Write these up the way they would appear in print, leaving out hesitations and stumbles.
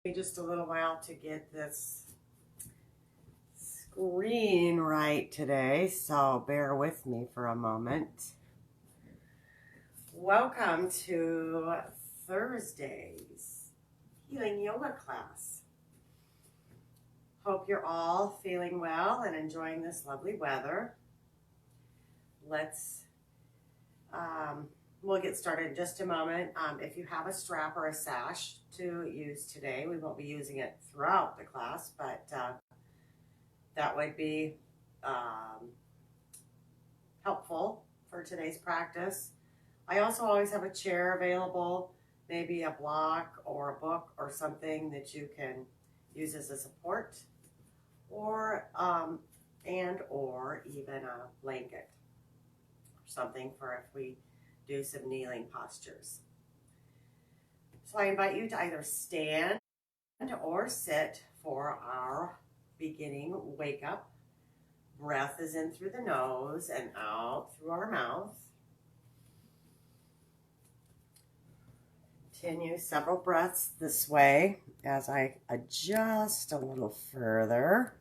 Just a little while to get this screen right today, so bear with me for a moment. Welcome to Thursday's healing yoga class. Hope you're all feeling well and enjoying this lovely weather. We'll get started in just a moment. If you have a strap or a sash to use today, we won't be using it throughout the class, but that would be helpful for today's practice. I also always have a chair available, maybe a block or a book or something that you can use as a support, or even a blanket or something for if we do some kneeling postures. So I invite you to either stand or sit for our beginning wake up. Breath is in through the nose and out through our mouth. Continue several breaths this way as I adjust a little further.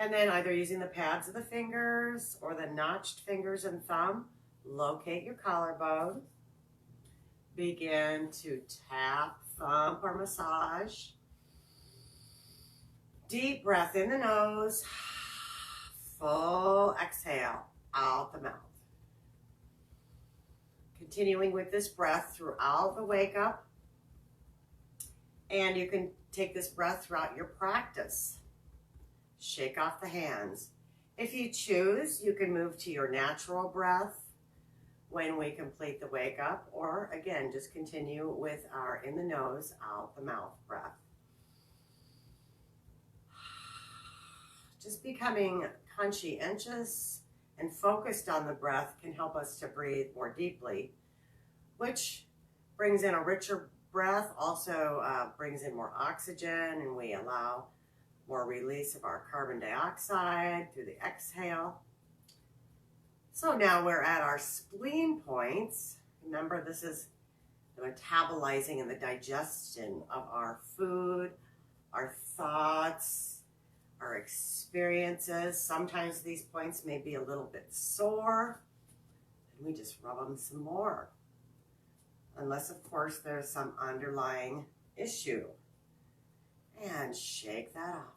And then either using the pads of the fingers or the notched fingers and thumb, locate your collarbone. Begin to tap, thump, or massage. Deep breath in the nose. Full exhale out the mouth. Continuing with this breath throughout the wake up. And you can take this breath throughout your practice. Shake off the hands. If you choose, you can move to your natural breath when we complete the wake up, or again, just continue with our in the nose, out the mouth breath. Just becoming conscientious and focused on the breath can help us to breathe more deeply, which brings in a richer breath, also brings in more oxygen, and we allow more release of our carbon dioxide through the exhale. So now we're at our spleen points. Remember, this is the metabolizing and the digestion of our food, our thoughts, our experiences. Sometimes these points may be a little bit sore, and we just rub them some more. Unless, of course, there's some underlying issue. And shake that off.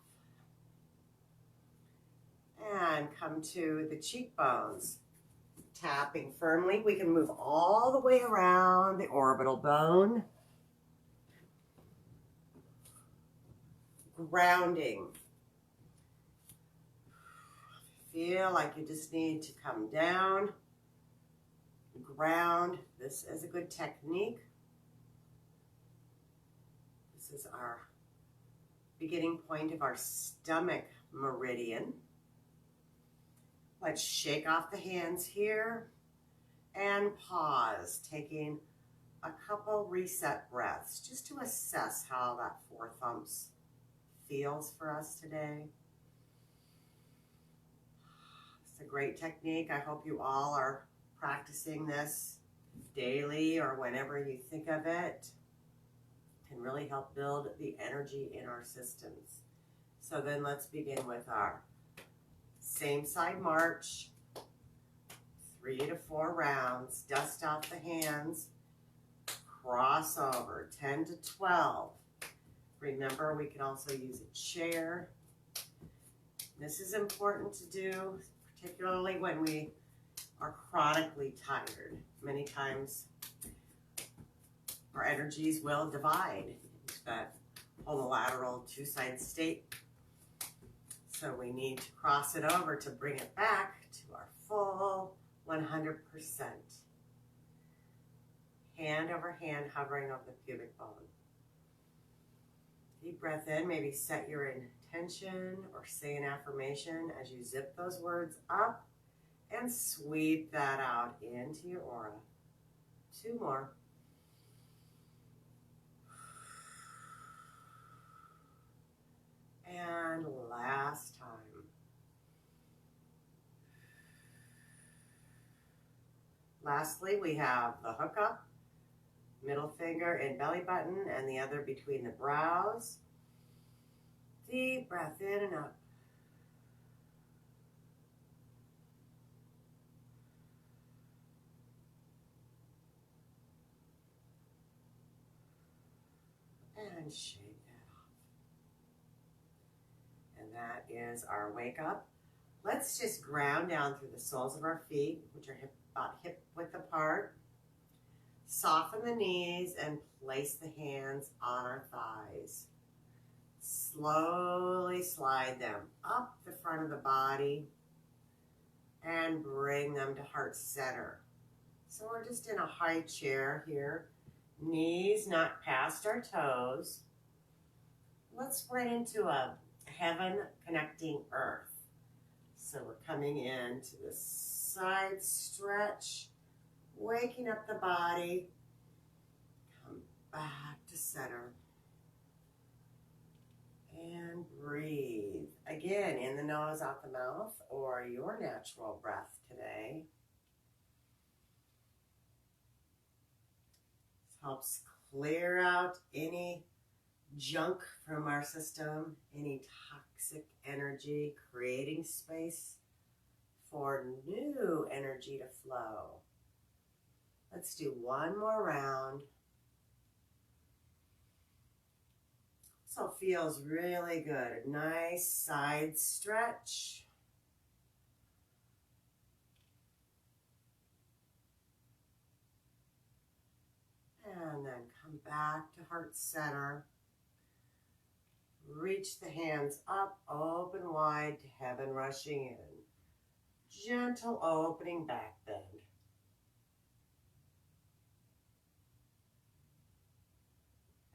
And come to the cheekbones. Tapping firmly. We can move all the way around the orbital bone. Grounding. Feel like you just need to come down. Ground. This is a good technique. This is our beginning point of our stomach meridian. Let's shake off the hands here and pause, taking a couple reset breaths just to assess how that 4 thumps feels for us today. It's a great technique. I hope you all are practicing this daily or whenever you think of it. It can really help build the energy in our systems. So then let's begin with our same side march, 3 to 4 rounds. Dust off the hands, cross over, 10 to 12. Remember, we can also use a chair. This is important to do, particularly when we are chronically tired. Many times our energies will divide into that homolateral 2-sided state. So we need to cross it over to bring it back to our full 100%. Hand over hand hovering over the pubic bone. Deep breath in, maybe set your intention or say an affirmation as you zip those words up and sweep that out into your aura. 2 more. And last time. Lastly, we have the hook up, middle finger and belly button, and the other between the brows. Deep breath in and out. And shake that off. And that is our wake up. Let's just ground down through the soles of our feet, which are about hip width apart. Soften the knees and place the hands on our thighs. Slowly slide them up the front of the body and bring them to heart center. So we're just in a high chair here. Knees not past our toes. Let's spread into a heaven connecting earth. So we're coming into the side stretch, waking up the body. Come back to center. And breathe. Again, in the nose, out the mouth, or your natural breath today. This helps clear out any junk from our system, any toxic energy, creating space for new energy to flow. Let's do one more round. So it feels really good. A nice side stretch. And then come back to heart center. Reach the hands up, open wide to heaven rushing in. Gentle opening back bend.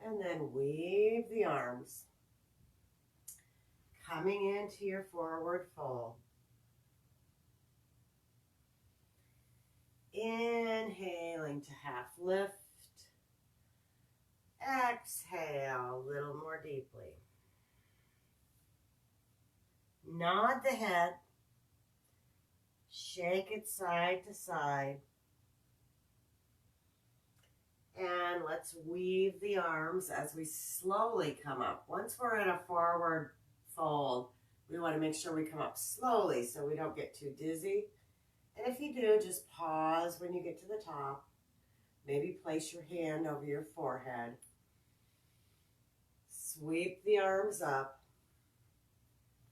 And then weave the arms. Coming into your forward fold. Inhaling to half lift. Exhale a little more deeply. Nod the head. Shake it side to side. And let's weave the arms as we slowly come up. Once we're in a forward fold, we want to make sure we come up slowly so we don't get too dizzy. And if you do, just pause when you get to the top. Maybe place your hand over your forehead. Sweep the arms up.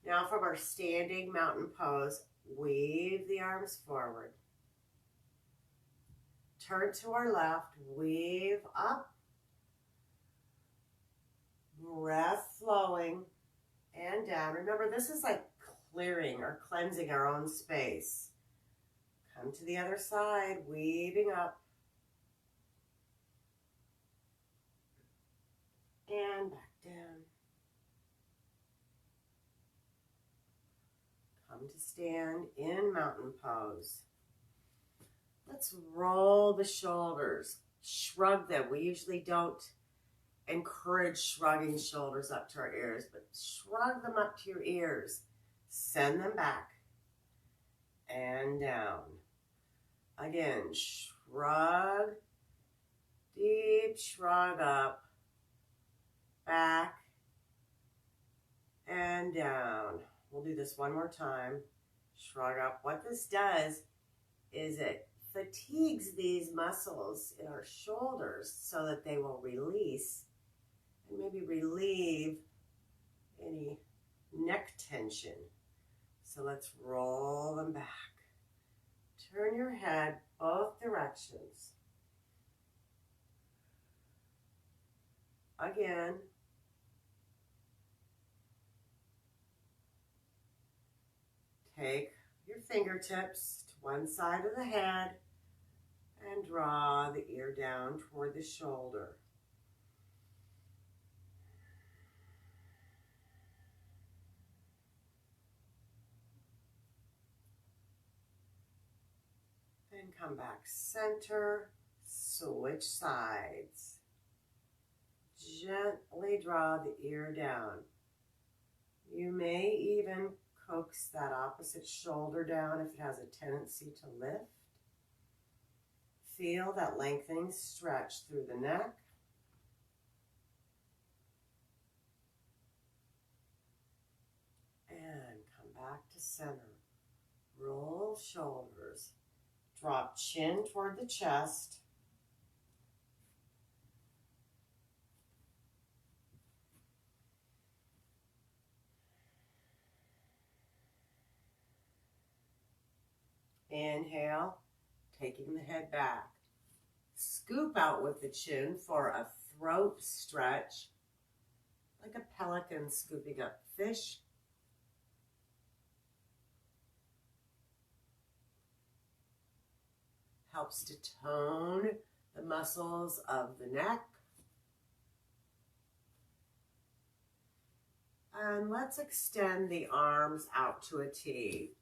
Now from our standing mountain pose, weave the arms forward. Turn to our left, weave up. Breath flowing and down. Remember, this is like clearing or cleansing our own space. Come to the other side, weaving up. And back down. Come to stand in mountain pose. Let's roll the shoulders, shrug them. We usually don't encourage shrugging shoulders up to our ears, but shrug them up to your ears. Send them back and down. Again, shrug, deep shrug up, back and down. We'll do this one more time. Shrug up. What this does is it fatigues these muscles in our shoulders so that they will release and maybe relieve any neck tension. So let's roll them back. Turn your head both directions. Again. Take your fingertips to one side of the head and draw the ear down toward the shoulder. Then come back center, switch sides. Gently draw the ear down. You may even coax that opposite shoulder down if it has a tendency to lift. Feel that lengthening stretch through the neck. And come back to center. Roll shoulders. Drop chin toward the chest. Inhale, taking the head back. Scoop out with the chin for a throat stretch, like a pelican scooping up fish. Helps to tone the muscles of the neck. And let's extend the arms out to a T.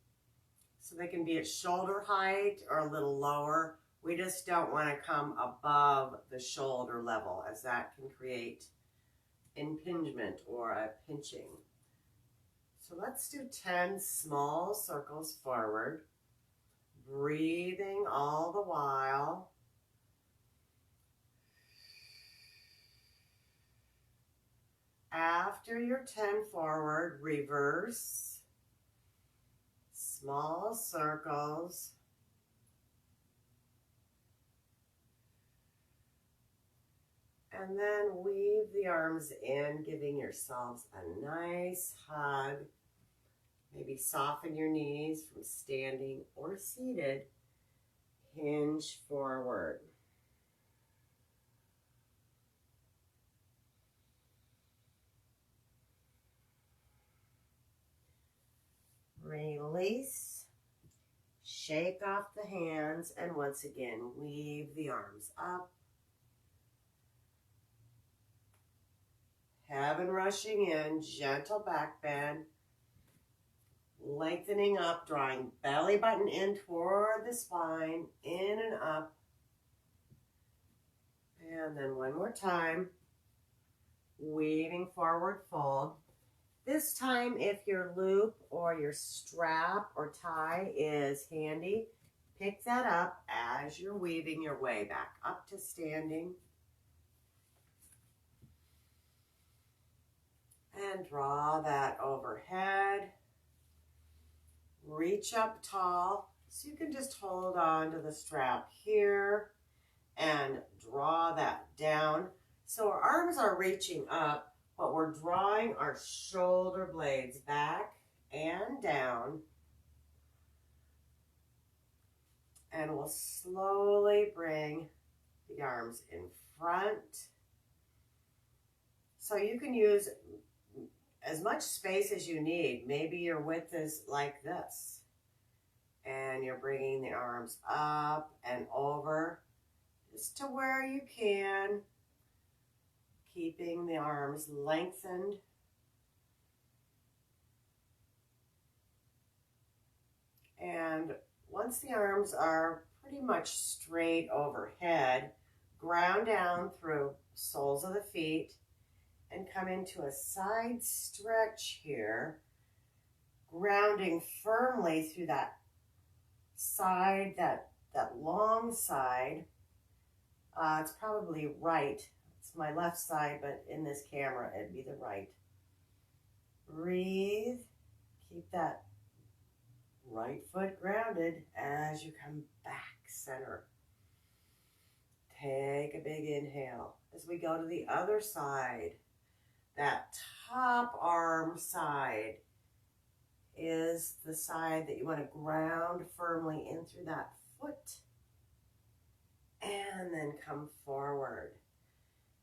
So they can be at shoulder height or a little lower. We just don't want to come above the shoulder level, as that can create impingement or a pinching. So let's do 10 small circles forward, breathing all the while. After your 10 forward, reverse. Small circles. And then weave the arms in, giving yourselves a nice hug. Maybe soften your knees from standing or seated. Hinge forward. Release, shake off the hands, and once again, weave the arms up. Heaven rushing in, gentle back bend, lengthening up, drawing belly button in toward the spine, in and up. And then one more time, weaving forward fold. This time, if your loop or your strap or tie is handy, pick that up as you're weaving your way back up to standing. And draw that overhead. Reach up tall, so you can just hold on to the strap here and draw that down. So our arms are reaching up, but we're drawing our shoulder blades back and down. And we'll slowly bring the arms in front. So you can use as much space as you need. Maybe your width is like this. And you're bringing the arms up and over just to where you can. Keeping the arms lengthened. And once the arms are pretty much straight overhead, ground down through soles of the feet and come into a side stretch here, grounding firmly through that side, that long side. It's probably right. It's my left side, but in this camera, it'd be the right. Breathe. Keep that right foot grounded as you come back center. Take a big inhale as we go to the other side. That top arm side is the side that you want to ground firmly in through that foot. And then come forward.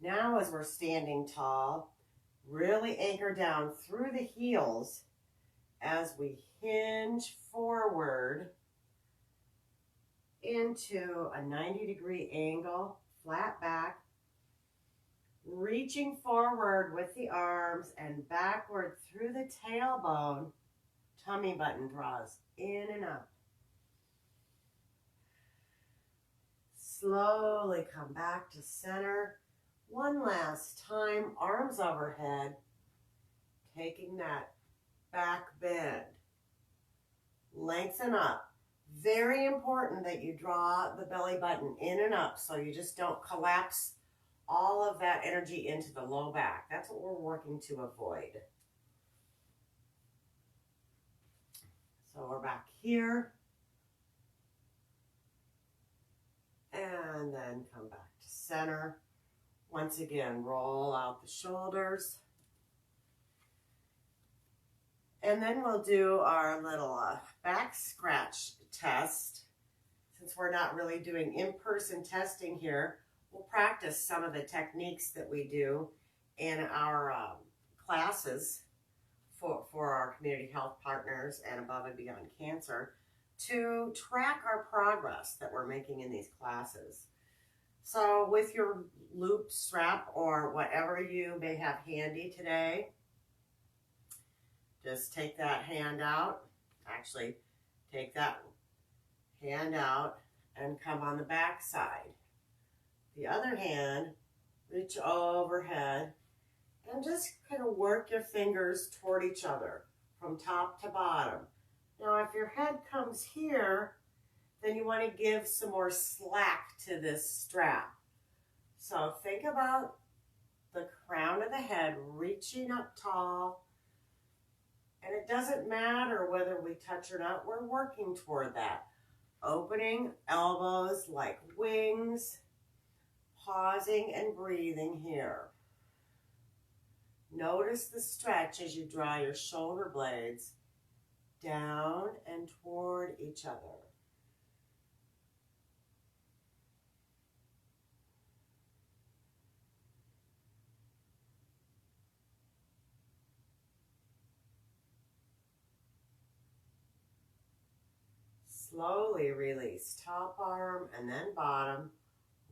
Now as we're standing tall, really anchor down through the heels as we hinge forward into a 90-degree angle, flat back, reaching forward with the arms and backward through the tailbone. Tummy button draws in and up. Slowly come back to center. One last time, arms overhead, taking that back bend. Lengthen up. Very important that you draw the belly button in and up so you just don't collapse all of that energy into the low back. That's what we're working to avoid. So we're back here. And then come back to center. Once again, roll out the shoulders. And then we'll do our little back scratch test. Since we're not really doing in-person testing here, we'll practice some of the techniques that we do in our classes for our community health partners and Above and Beyond Cancer to track our progress that we're making in these classes. So with your loop strap or whatever you may have handy today, just take that hand out. Actually, take that hand out and come on the back side. The other hand, reach overhead and just kind of work your fingers toward each other from top to bottom. Now, if your head comes here, then you want to give some more slack to this strap. So think about the crown of the head reaching up tall. And it doesn't matter whether we touch or not, we're working toward that. Opening elbows like wings, pausing and breathing here. Notice the stretch as you draw your shoulder blades down and toward each other. Slowly release top arm and then bottom.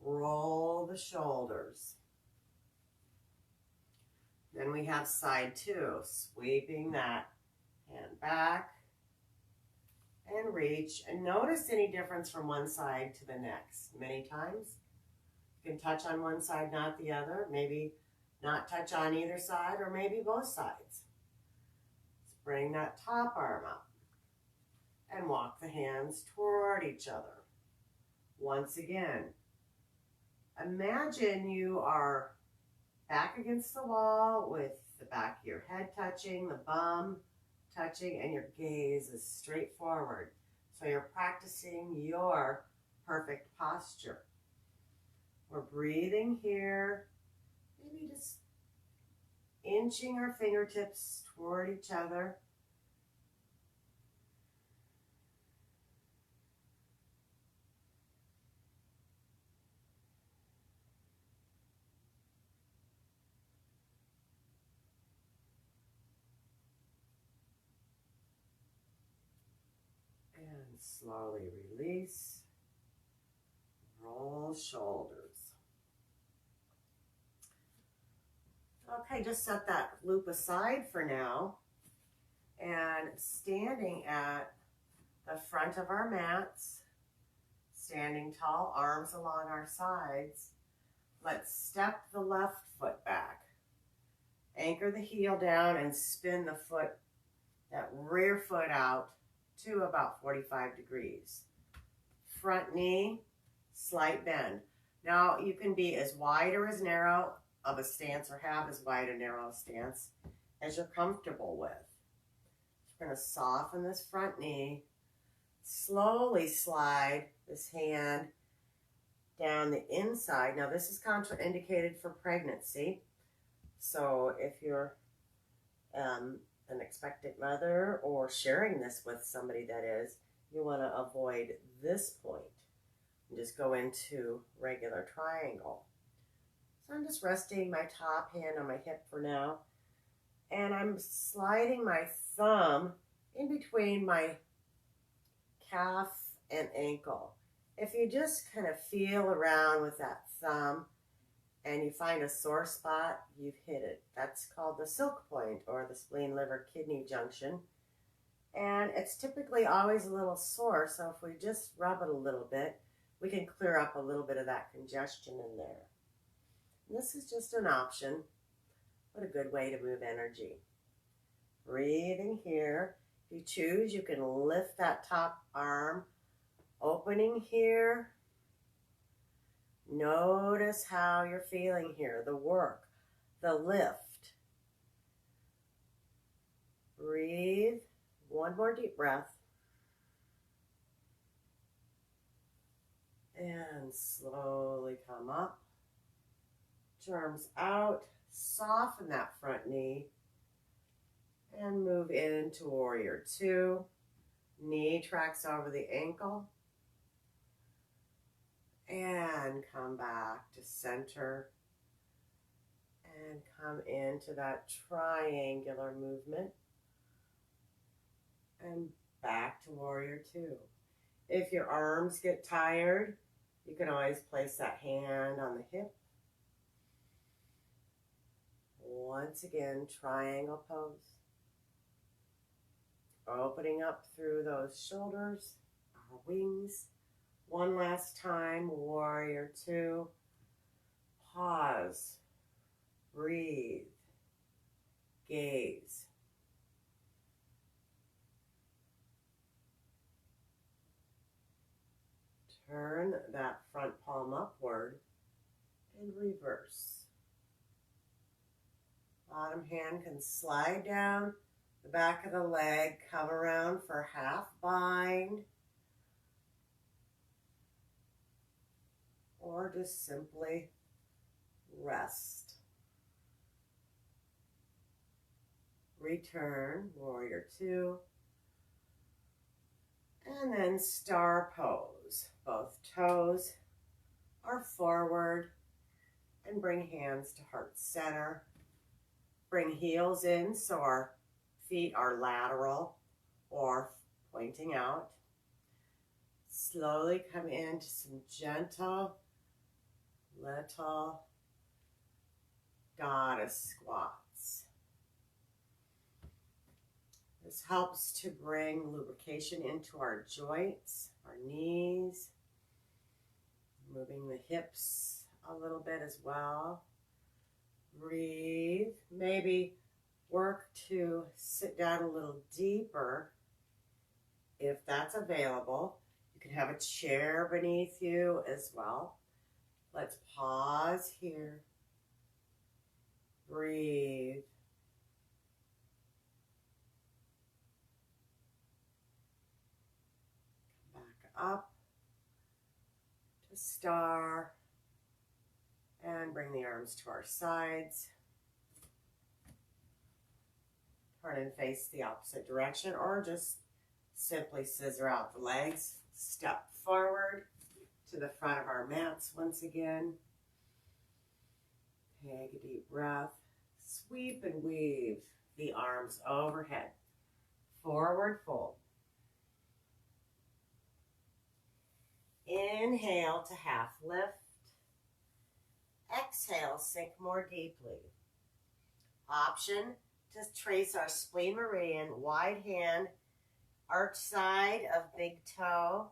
Roll the shoulders. Then we have side two, sweeping that hand back and reach. And notice any difference from one side to the next. Many times you can touch on one side, not the other. Maybe not touch on either side, or maybe both sides. Let's bring that top arm up and walk the hands toward each other. Once again, imagine you are back against the wall with the back of your head touching, the bum touching, and your gaze is straight forward. So you're practicing your perfect posture. We're breathing here, maybe just inching our fingertips toward each other. And slowly release, roll shoulders. Okay, just set that loop aside for now. And standing at the front of our mats, standing tall, arms along our sides, let's step the left foot back. Anchor the heel down and spin the foot, that rear foot out to about 45 degrees. Front knee, slight bend. Now you can be as wide or as narrow of a stance, or have as wide or narrow a stance as you're comfortable with. We're going to soften this front knee, slowly slide this hand down the inside. Now this is contraindicated for pregnancy, so if you're an expectant mother or sharing this with somebody, that is, you want to avoid this point and just go into regular triangle. So I'm just resting my top hand on my hip for now, and I'm sliding my thumb in between my calf and ankle. If you just kind of feel around with that thumb and you find a sore spot, you've hit it. That's called the silk point, or the spleen, liver, kidney junction. And it's typically always a little sore, so if we just rub it a little bit, we can clear up a little bit of that congestion in there. And this is just an option, but a good way to move energy. Breathing here. If you choose, you can lift that top arm Opening here. Notice how you're feeling here, the work, the lift. Breathe. One more deep breath. And slowly come up. Arms out. Soften that front knee. And move into warrior two. Knee tracks over the ankle. And come back to center. And come into that triangular movement. And back to warrior two. If your arms get tired, you can always place that hand on the hip. Once again, triangle pose. Opening up through those shoulders, our wings. One last time, warrior two. Pause. Breathe. Gaze. Turn that front palm upward and reverse. Bottom hand can slide down the back of the leg, come around for half bind, or just simply rest. Return, warrior two, and then star pose. Both toes are forward, and bring hands to heart center. Bring heels in so our feet are lateral or pointing out. Slowly come into some gentle little goddess squats. This helps to bring lubrication into our joints, our knees, moving the hips a little bit as well. Breathe. Maybe work to sit down a little deeper if that's available. You can have a chair beneath you as well. Let's pause here. Breathe. Back up to star. And bring the arms to our sides. Turn and face the opposite direction, or just simply scissor out the legs. Step forward to the front of our mats once again. Take a deep breath. Sweep and weave the arms overhead. Forward fold. Inhale to half lift. Exhale, sink more deeply. Option to trace our spleen meridian, wide hand, arch side of big toe.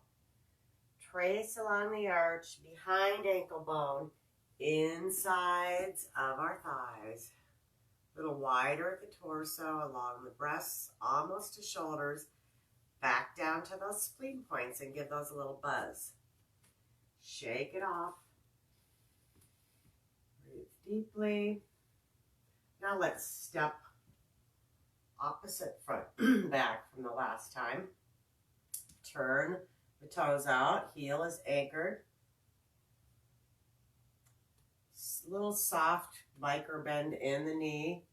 Trace along the arch, behind ankle bone, insides of our thighs. A little wider at the torso, along the breasts, almost to shoulders. Back down to those spleen points and give those a little buzz. Shake it off. Breathe deeply. Now let's step opposite front back from the last time. Turn the toes out. Heel is anchored. Little soft micro bend in the knee.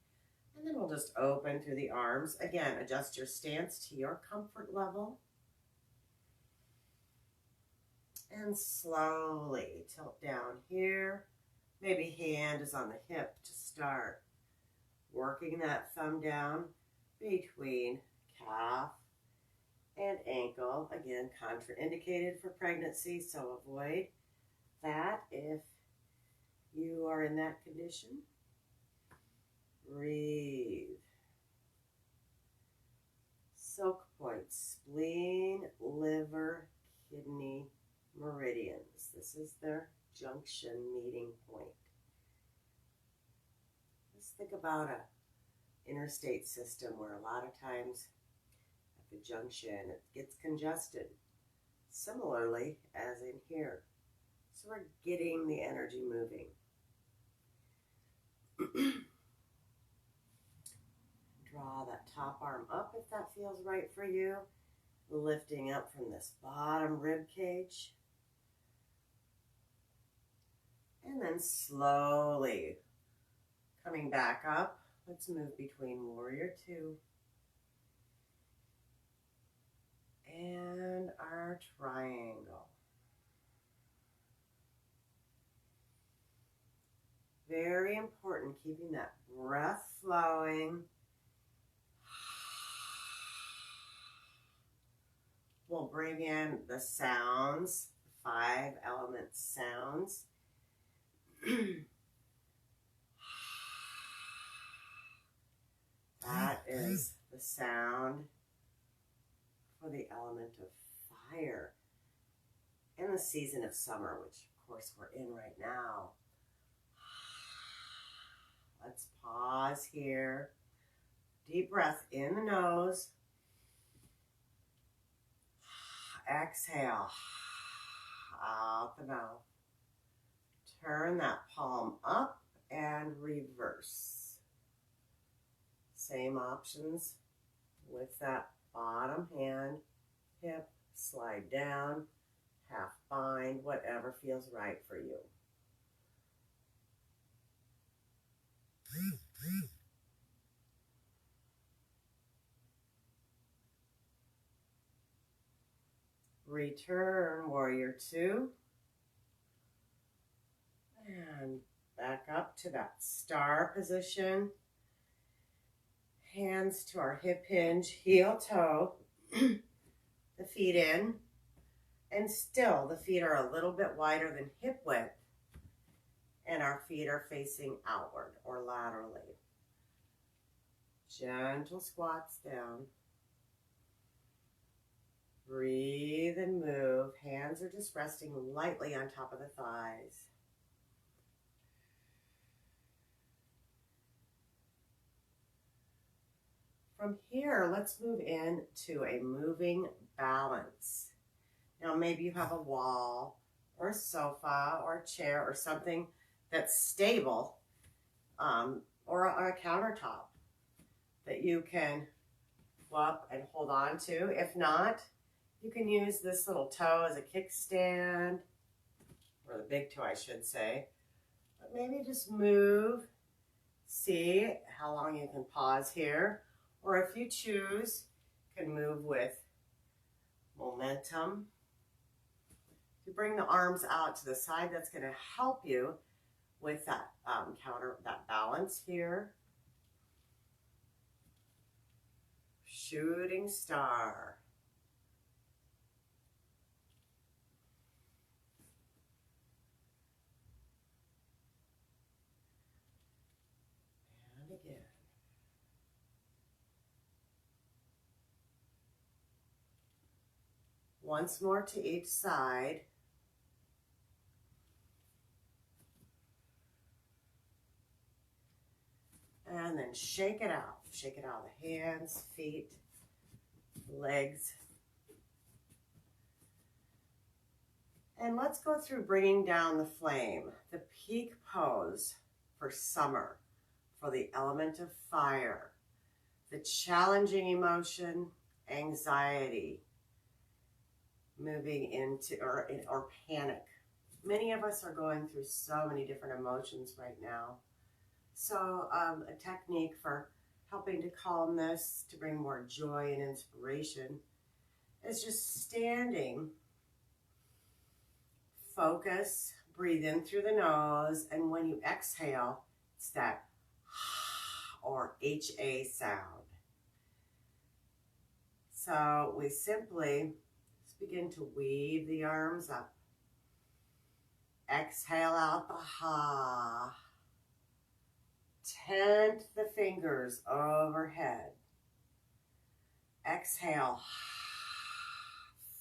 And then we'll just open through the arms. Again, adjust your stance to your comfort level. And slowly tilt down here. Maybe hand is on the hip to start. Working that thumb down between calf and ankle. Again, contraindicated for pregnancy, so avoid that if you are in that condition. Breathe. Silk points, spleen, liver, kidney, meridians. This is their junction meeting point. Just think about a interstate system where a lot of times at the junction it gets congested. similarly as in here. So we're getting the energy moving. Draw that top arm up if that feels right for you. Lifting up from this bottom rib cage. And then slowly coming back up. Let's move between warrior two and our triangle. Very important, keeping that breath flowing. We'll bring in the sounds, 5 element sounds. That is the sound for the element of fire in the season of summer, which of course we're in right now. Let's pause here. Deep breath in the nose. Exhale out the mouth. Turn that palm up and reverse. Same options with that bottom hand, hip, slide down, half bind, whatever feels right for you. Return, warrior two. And back up to that star position. Hands to our hip hinge, heel toe, the feet in. And still, the feet are a little bit wider than hip width. And our feet are facing outward or laterally. Gentle squats down. Breathe and move. Hands are just resting lightly on top of the thighs. From here, let's move into a moving balance. Now, maybe you have a wall or a sofa or a chair or something that's stable, or a countertop that you can go up and hold on to. If not, you can use this little toe as a kickstand, or the big toe, I should say. But maybe just move, see how long you can pause here. Or if you choose, you can move with momentum. If you bring the arms out to the side, that's going to help you with that that balance here. Shooting star. And again. Once more to each side. And then shake it out. Shake it out of the hands, feet, legs. And let's go through bringing down the flame, the peak pose for summer, for the element of fire, the challenging emotion, anxiety, moving into, or panic. Many of us are going through so many different emotions right now. So a technique for helping to calm this, to bring more joy and inspiration, is just standing, focus, breathe in through the nose, and when you exhale, it's that or HA sound. So we simply just begin to weave the arms up. Exhale out the ha. Tent the fingers overhead. Exhale,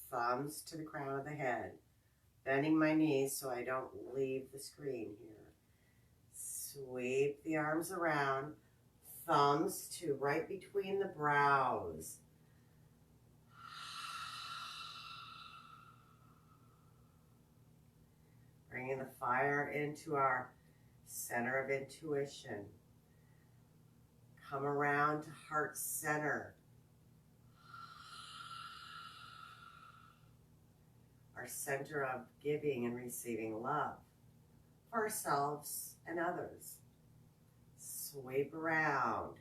thumbs to the crown of the head. Bending my knees so I don't leave the screen here. Sweep the arms around, thumbs to right between the brows. Bringing the fire into our center of intuition. Come around to heart center. Our center of giving and receiving love for ourselves and others. Sweep around.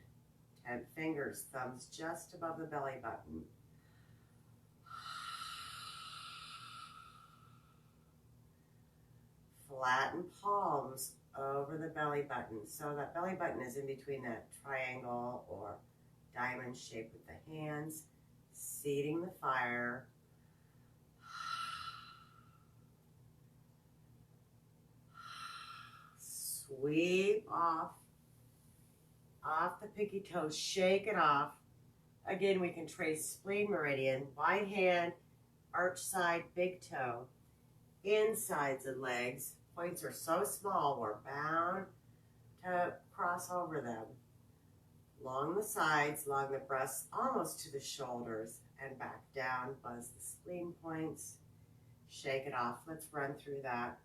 10 fingers, thumbs just above the belly button. Flatten palms over the belly button. So that belly button is in between that triangle or diamond shape with the hands, seating the fire. Sweep off the pinky toes, shake it off. Again, we can trace spleen meridian, wide hand, arch side, big toe, insides of legs. Points are so small, we're bound to cross over them. Along the sides, along the breasts, almost to the shoulders, and back down. Buzz the spleen points. Shake it off. Let's run through that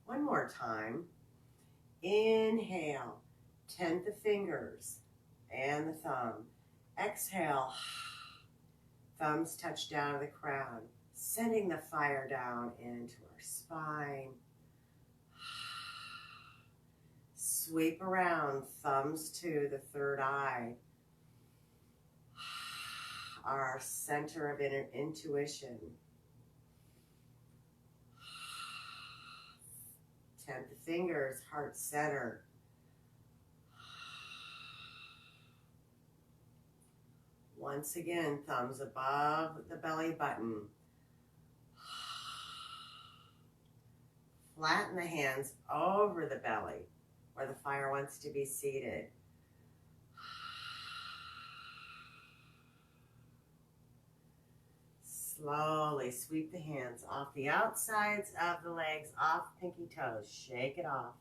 one more time. Inhale, 10 the fingers and the thumb. Exhale, thumbs touch down to the crown, sending the fire down into our spine. Sweep around, thumbs to the third eye. Our center of inner intuition. 10th fingers, heart center. Once again, thumbs above the belly button. Flatten the hands over the belly where the fire wants to be seated. Slowly sweep the hands off the outsides of the legs, off pinky toes. Shake it off.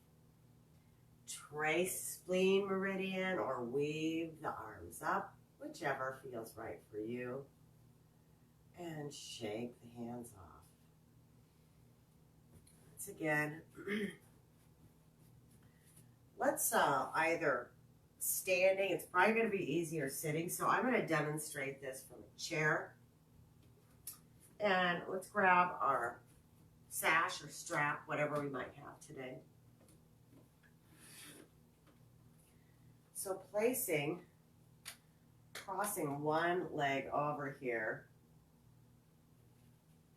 Trace spleen meridian or weave the arms up, whichever feels right for you. And shake the hands off. Once again, let's either standing, it's probably going to be easier sitting, so I'm going to demonstrate this from a chair. And let's grab our sash or strap, whatever we might have today. So crossing one leg over here,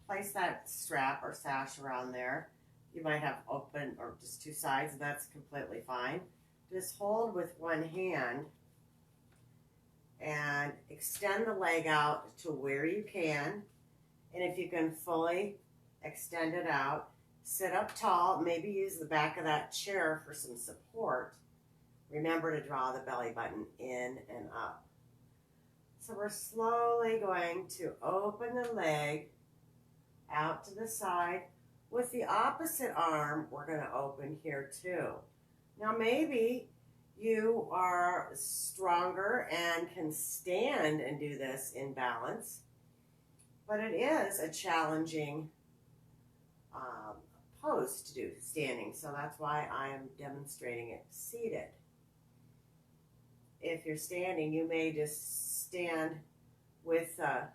place that strap or sash around there. You might have open or just two sides, and that's completely fine. Just hold with one hand and extend the leg out to where you can. And if you can fully extend it out, sit up tall, maybe use the back of that chair for some support. Remember to draw the belly button in and up. So we're slowly going to open the leg out to the side. With the opposite arm, we're going to open here too. Now maybe you are stronger and can stand and do this in balance. But it is a challenging pose to do standing, so that's why I am demonstrating it seated. If you're standing, you may just stand with a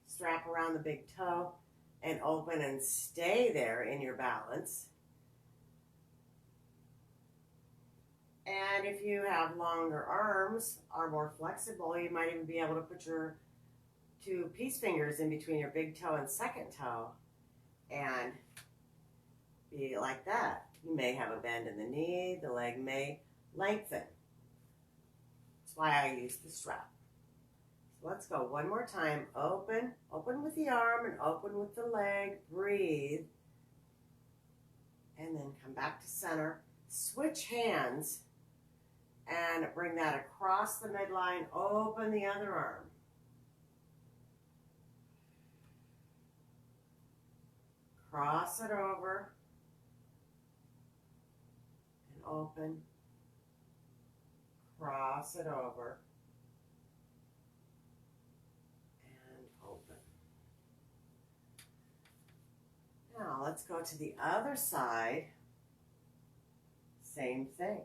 strap around the big toe and open and stay there in your balance. And if you have longer arms, are more flexible, you might even be able to put your two peace fingers in between your big toe and second toe and be like that. You may have a bend in the knee, the leg may lengthen. That's why I use the strap. So let's go one more time. Open with the arm and open with the leg. Breathe. And then come back to center. Switch hands and bring that across the midline. Open the other arm. Cross it over and open. Cross it over and open. Now let's go to the other side. Same thing.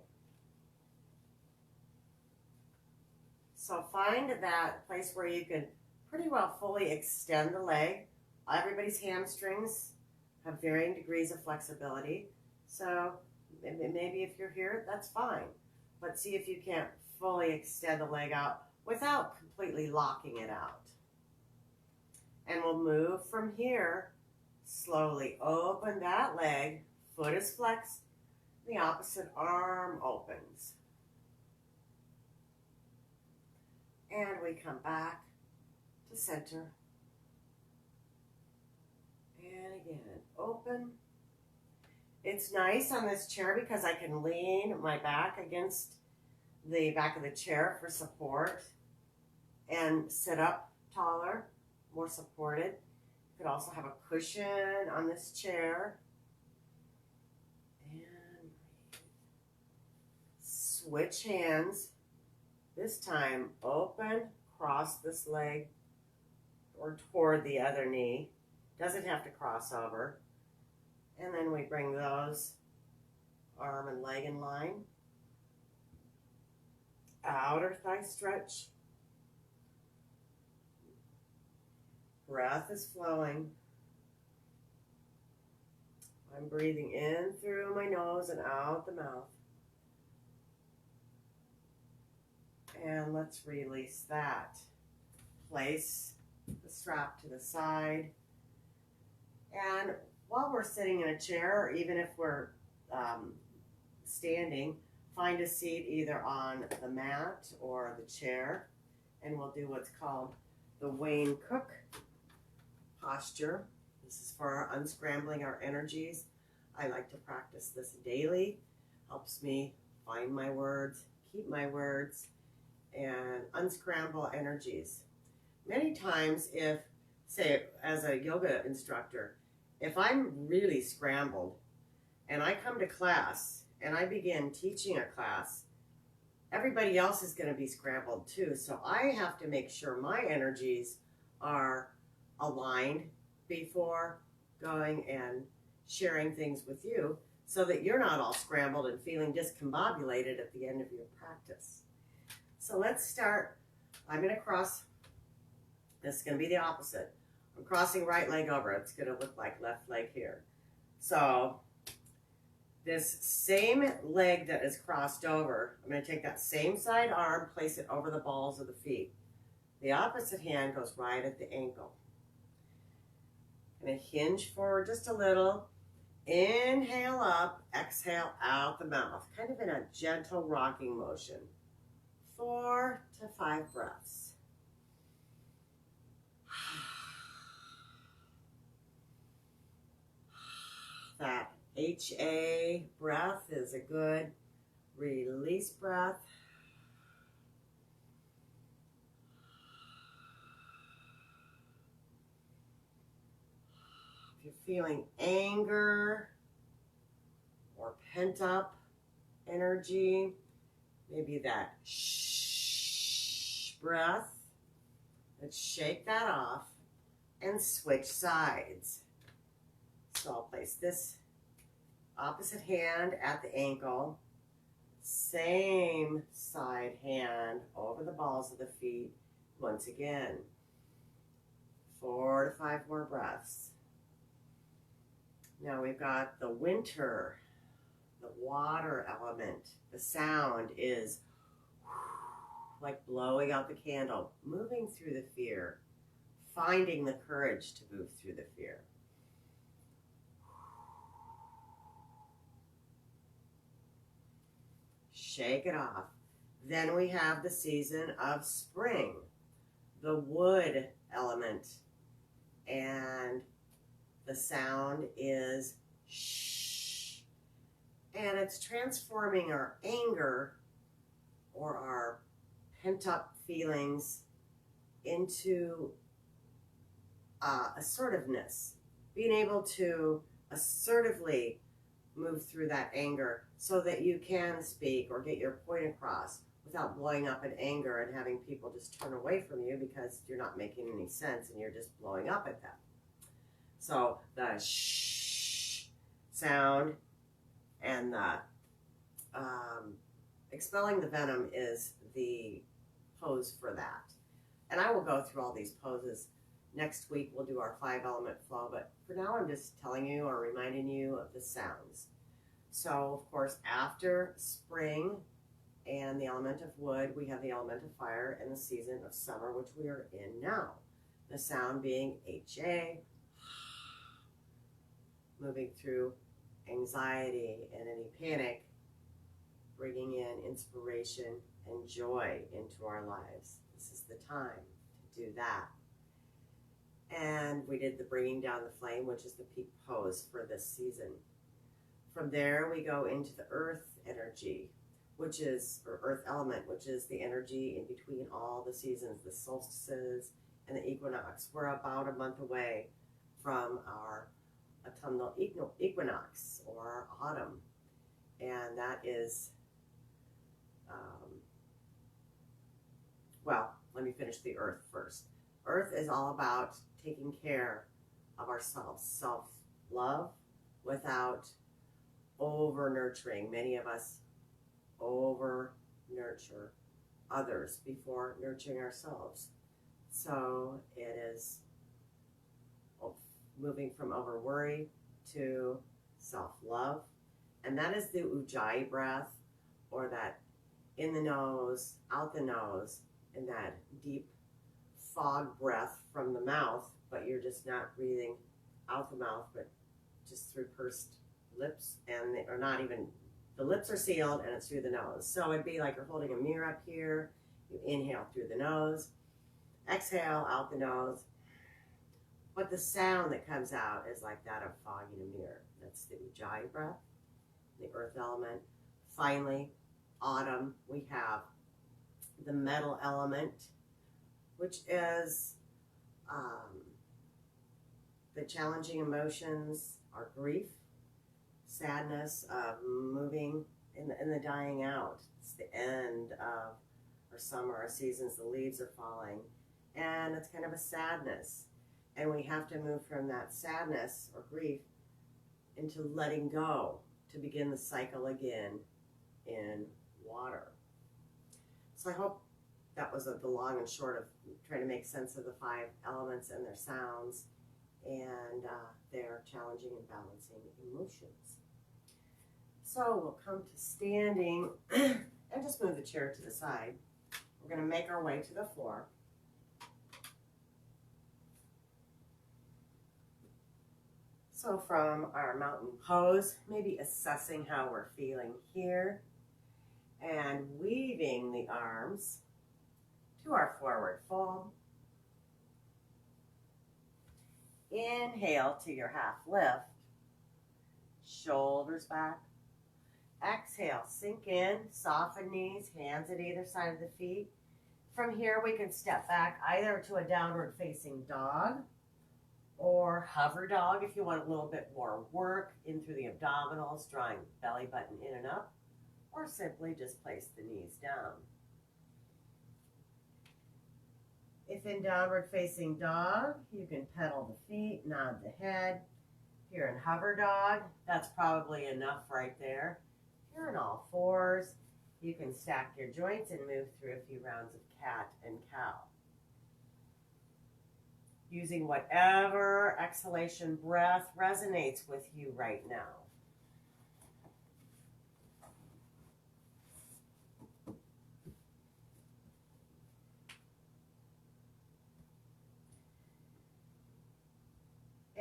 So find that place where you can pretty well fully extend the leg. Everybody's hamstrings have varying degrees of flexibility. So maybe if you're here, that's fine. But see if you can't fully extend the leg out without completely locking it out. And we'll move from here. Slowly open that leg. Foot is flexed. The opposite arm opens. And we come back to center. And again, open. It's nice on this chair because I can lean my back against the back of the chair for support and sit up taller, more supported. You could also have a cushion on this chair. And switch hands. This time, open, cross this leg or toward the other knee. Doesn't have to cross over. And then we bring those arm and leg in line. Outer thigh stretch. Breath is flowing. I'm breathing in through my nose and out the mouth. And let's release that. Place the strap to the side. And while we're sitting in a chair, or even if we're standing, find a seat either on the mat or the chair. And we'll do what's called the Wayne Cook posture. This is for unscrambling our energies. I like to practice this daily. Helps me find my words, keep my words, and unscramble energies. Many times if, say, as a yoga instructor, if I'm really scrambled and I come to class and I begin teaching a class, everybody else is going to be scrambled too. So I have to make sure my energies are aligned before going and sharing things with you so that you're not all scrambled and feeling discombobulated at the end of your practice. So let's start. I'm going to cross. This is going to be the opposite. I'm crossing right leg over. It's going to look like left leg here. So this same leg that is crossed over, I'm going to take that same side arm, place it over the balls of the feet. The opposite hand goes right at the ankle. I'm going to hinge forward just a little. Inhale up, exhale out the mouth, kind of in a gentle rocking motion. 4 to 5 breaths. That HA breath is a good release breath. If you're feeling anger or pent up energy, maybe that shh breath. Let's shake that off and switch sides. So I'll place this opposite hand at the ankle, same side hand over the balls of the feet once again. 4 to 5 more breaths. Now we've got the winter, the water element. The sound is like blowing out the candle, moving through the fear, finding the courage to move through the fear. Shake it off. Then we have the season of spring, the wood element, and the sound is shh. And it's transforming our anger or our pent-up feelings into assertiveness, being able to assertively move through that anger so that you can speak or get your point across without blowing up in anger and having people just turn away from you because you're not making any sense and you're just blowing up at them. So the shh sound and the expelling the venom is the pose for that. And I will go through all these poses. Next week we'll do our 5-element flow, but for now I'm just telling you or reminding you of the sounds. So, of course, after spring and the element of wood, we have the element of fire and the season of summer, which we are in now. The sound being HA, moving through anxiety and any panic, bringing in inspiration and joy into our lives. This is the time to do that. And we did the bringing down the flame, which is the peak pose for this season. From there, we go into the earth energy, which is, or earth element, which is the energy in between all the seasons, the solstices and the equinox. We're about a month away from our autumnal equinox or autumn. And that is, well, let me finish the earth first. Earth is all about taking care of ourselves, self-love without over-nurturing. Many of us over-nurture others before nurturing ourselves. So it is moving from over-worry to self-love. And that is the Ujjayi breath, or that in the nose, out the nose, and that deep fog breath from the mouth, but you're just not breathing out the mouth, but just through pursed lips, and they are not even, the lips are sealed and it's through the nose. So it'd be like you're holding a mirror up here. You inhale through the nose, exhale out the nose, but the sound that comes out is like that of fog in a mirror. That's the Ujjayi breath, the earth element. Finally, autumn, we have the metal element, which is the challenging emotions, our grief, sadness of moving in the dying out. It's the end of our summer, our seasons, the leaves are falling, and it's kind of a sadness. And we have to move from that sadness or grief into letting go to begin the cycle again in water. So I hope that was the long and short of trying to make sense of the 5 elements and their sounds and their challenging and balancing emotions. So we'll come to standing and just move the chair to the side. We're going to make our way to the floor. So from our mountain pose, maybe assessing how we're feeling here and weaving the arms to our forward fold. Inhale to your half lift, shoulders back. Exhale, sink in, soften knees, hands at either side of the feet. From here, we can step back either to a downward facing dog or hover dog if you want a little bit more work in through the abdominals, drawing belly button in and up, or simply just place the knees down. If in downward facing dog, you can pedal the feet, nod the head. If you're in hover dog, that's probably enough right there. If you're in all fours, you can stack your joints and move through a few rounds of cat and cow. Using whatever exhalation breath resonates with you right now.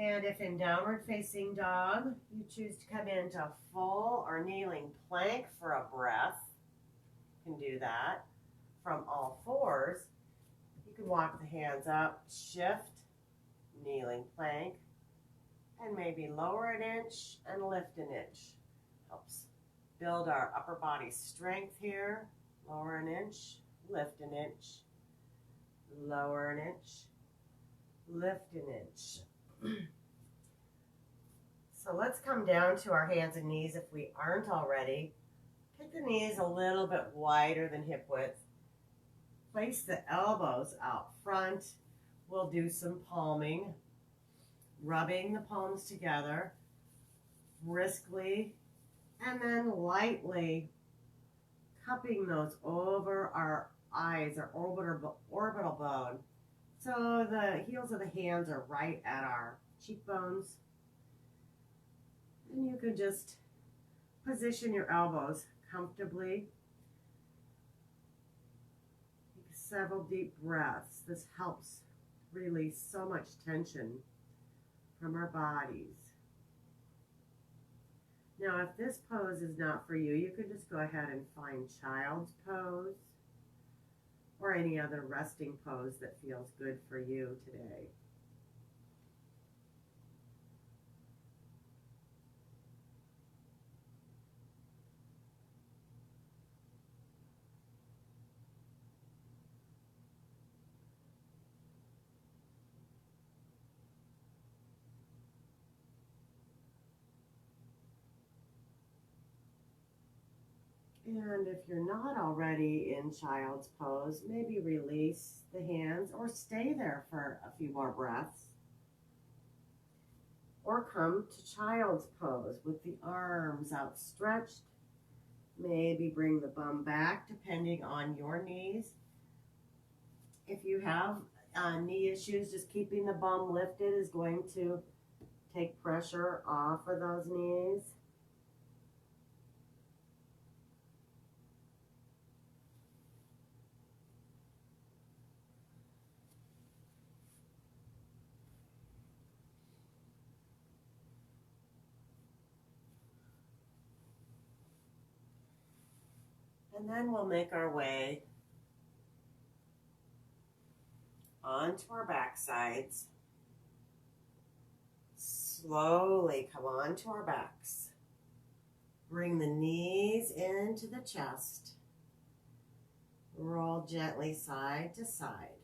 And if in downward facing dog, you choose to come into full or kneeling plank for a breath, you can do that. From all fours, you can walk the hands up, shift, kneeling plank, and maybe lower an inch and lift an inch. Helps build our upper body strength here. Lower an inch, lift an inch, lower an inch, lift an inch. So let's come down to our hands and knees if we aren't already. Pick the knees a little bit wider than hip width. Place the elbows out front. We'll do some palming, rubbing the palms together briskly, and then lightly cupping those over our eyes, our orbital bone. So the heels of the hands are right at our cheekbones. And you can just position your elbows comfortably. Take several deep breaths. This helps release so much tension from our bodies. Now, if this pose is not for you, you can just go ahead and find child's pose or any other resting pose that feels good for you today. And if you're not already in child's pose, maybe release the hands or stay there for a few more breaths. Or come to child's pose with the arms outstretched. Maybe bring the bum back depending on your knees. If you have knee issues, just keeping the bum lifted is going to take pressure off of those knees. And then we'll make our way onto our back sides. Slowly come onto our backs. Bring the knees into the chest. Roll gently side to side.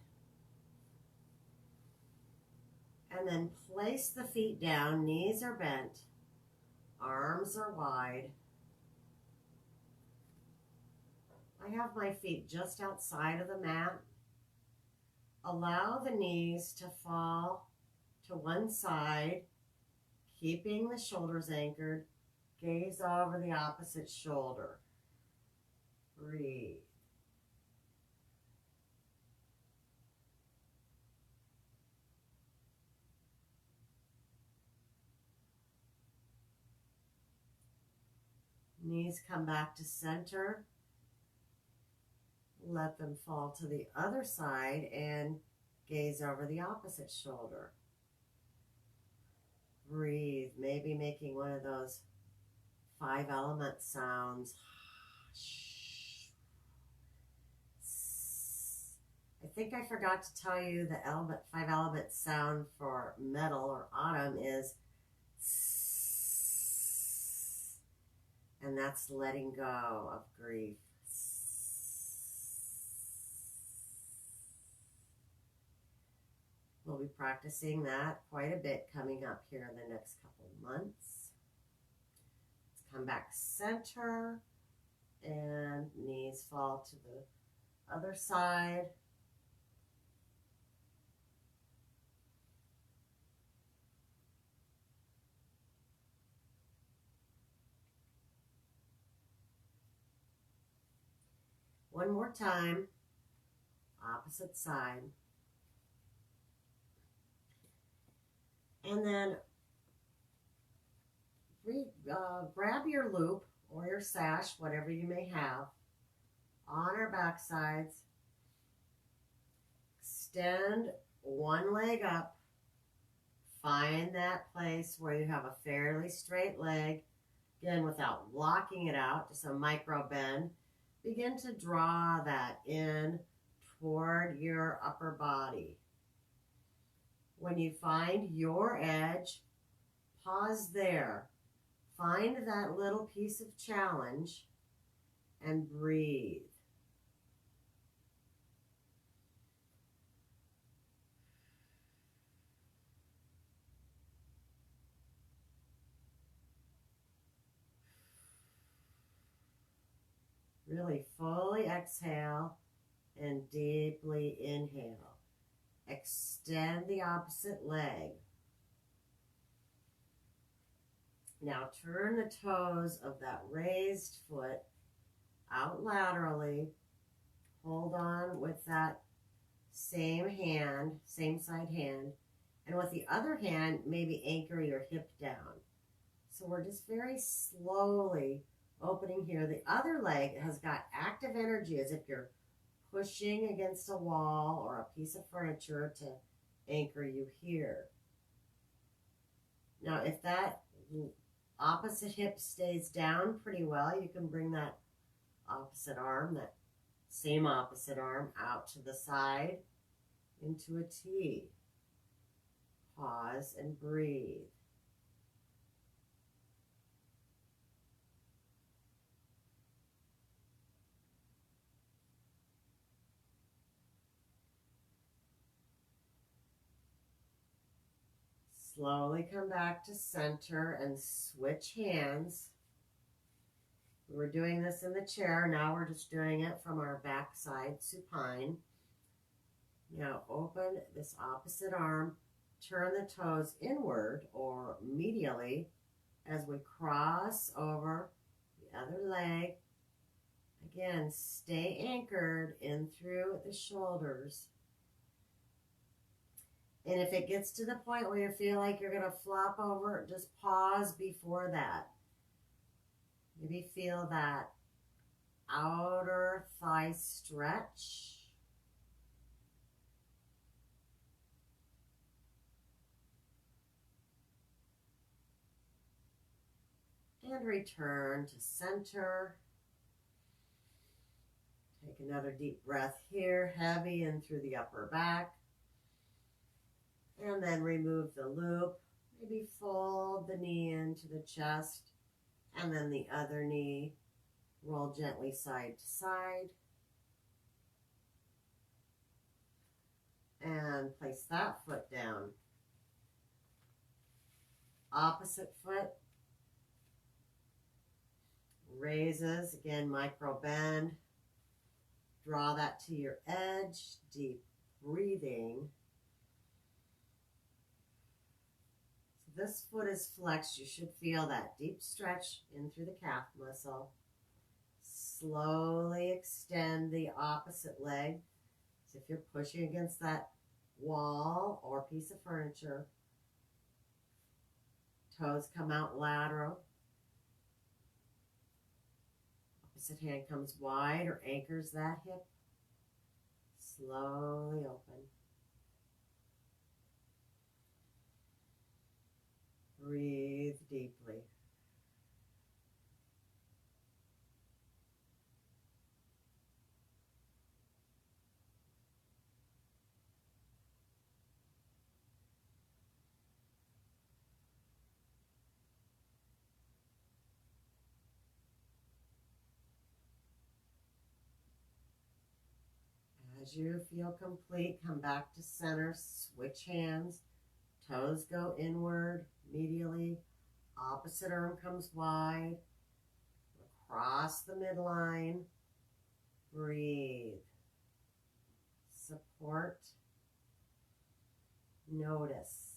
And then place the feet down. Knees are bent. Arms are wide. I have my feet just outside of the mat. Allow the knees to fall to one side, keeping the shoulders anchored. Gaze over the opposite shoulder. Breathe. Knees come back to center. Let them fall to the other side and gaze over the opposite shoulder. Breathe, maybe making one of those 5 element sounds. I think I forgot to tell you the 5 element sound for metal or autumn is, and that's letting go of grief. We'll be practicing that quite a bit coming up here in the next couple of months. Let's come back center and knees fall to the other side. One more time, opposite side. And then grab your loop or your sash, whatever you may have, on our back sides. Extend one leg up. Find that place where you have a fairly straight leg. Again, without locking it out, just a micro bend. Begin to draw that in toward your upper body. When you find your edge, pause there. Find that little piece of challenge and breathe. Really fully exhale and deeply inhale. Extend the opposite leg. Now turn the toes of that raised foot out laterally. Hold on with that same hand, same side hand. And with the other hand, maybe anchor your hip down. So we're just very slowly opening here. The other leg has got active energy as if you're pushing against a wall or a piece of furniture to anchor you here. Now, if that opposite hip stays down pretty well, you can bring that opposite arm, that same opposite arm, out to the side into a T. Pause and breathe. Slowly come back to center and switch hands. We were doing this in the chair. Now we're just doing it from our backside supine. Now open this opposite arm. Turn the toes inward or medially as we cross over the other leg. Again, stay anchored in through the shoulders. And if it gets to the point where you feel like you're going to flop over, just pause before that. Maybe feel that outer thigh stretch. And return to center. Take another deep breath here, heavy in through the upper back. And then remove the loop. Maybe fold the knee into the chest. And then the other knee. Roll gently side to side. And place that foot down. Opposite foot. Raises. Again, micro bend. Draw that to your edge. Deep breathing. This foot is flexed. You should feel that deep stretch in through the calf muscle. Slowly extend the opposite leg as if you're pushing against that wall or piece of furniture. Toes come out lateral. Opposite hand comes wide or anchors that hip. Slowly open. Breathe deeply. As you feel complete, come back to center, switch hands. Toes go inward, medially. Opposite arm comes wide. Across the midline. Breathe. Support. Notice.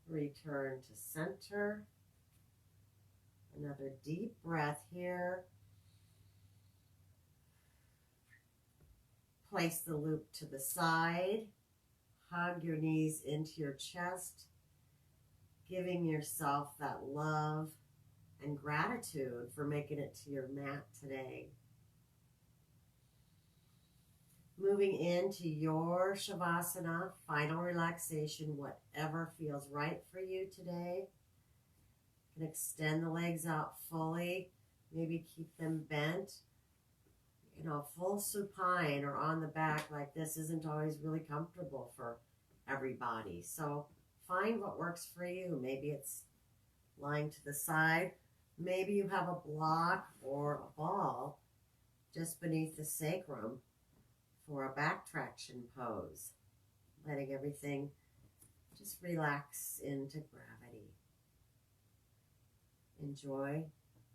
Return to center. Another deep breath here. Place the loop to the side. Hug your knees into your chest, giving yourself that love and gratitude for making it to your mat today. Moving into your Shavasana, final relaxation, whatever feels right for you today. You can extend the legs out fully, maybe keep them bent. You know, full supine or on the back like this isn't always really comfortable for everybody. So find what works for you. Maybe it's lying to the side. Maybe you have a block or a ball just beneath the sacrum for a back traction pose, letting everything just relax into gravity. Enjoy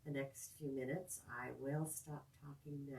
the next few minutes. I will stop talking now.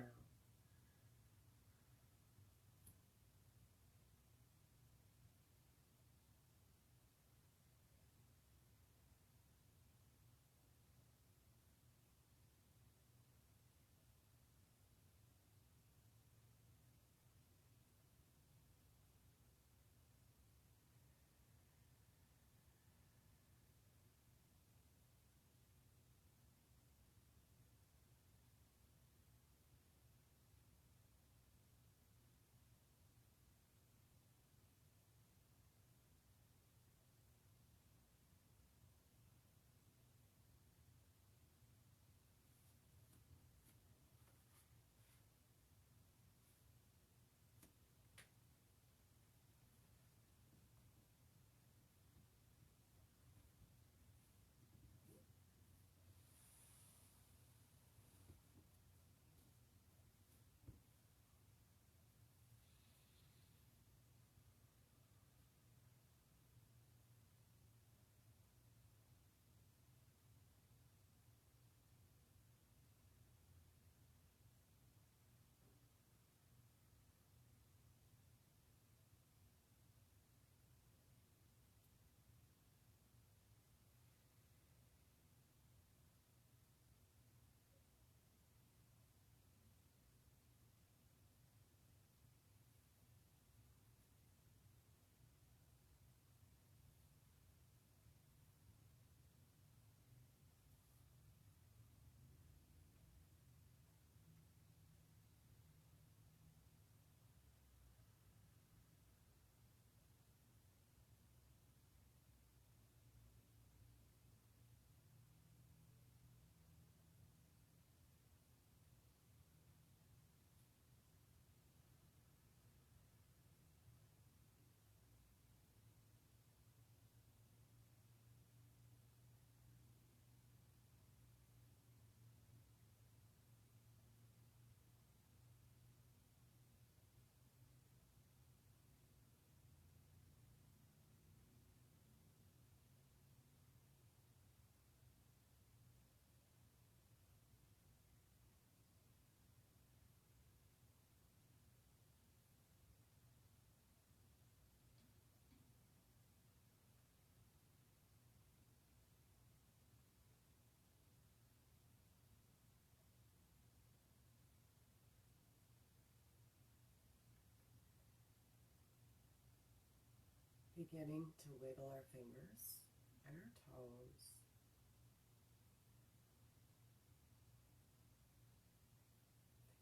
Beginning to wiggle our fingers and our toes.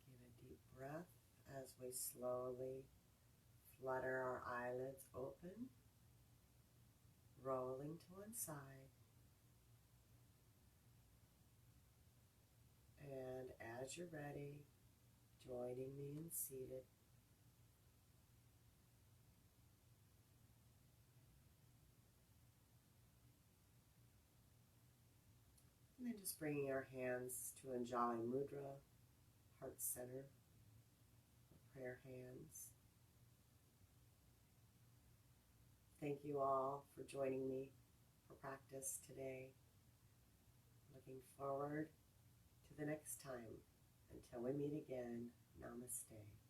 Taking a deep breath as we slowly flutter our eyelids open, rolling to one side. And as you're ready, joining me in seated. And then just bringing our hands to Anjali Mudra, heart center, prayer hands. Thank you all for joining me for practice today. Looking forward to the next time. Until we meet again, namaste.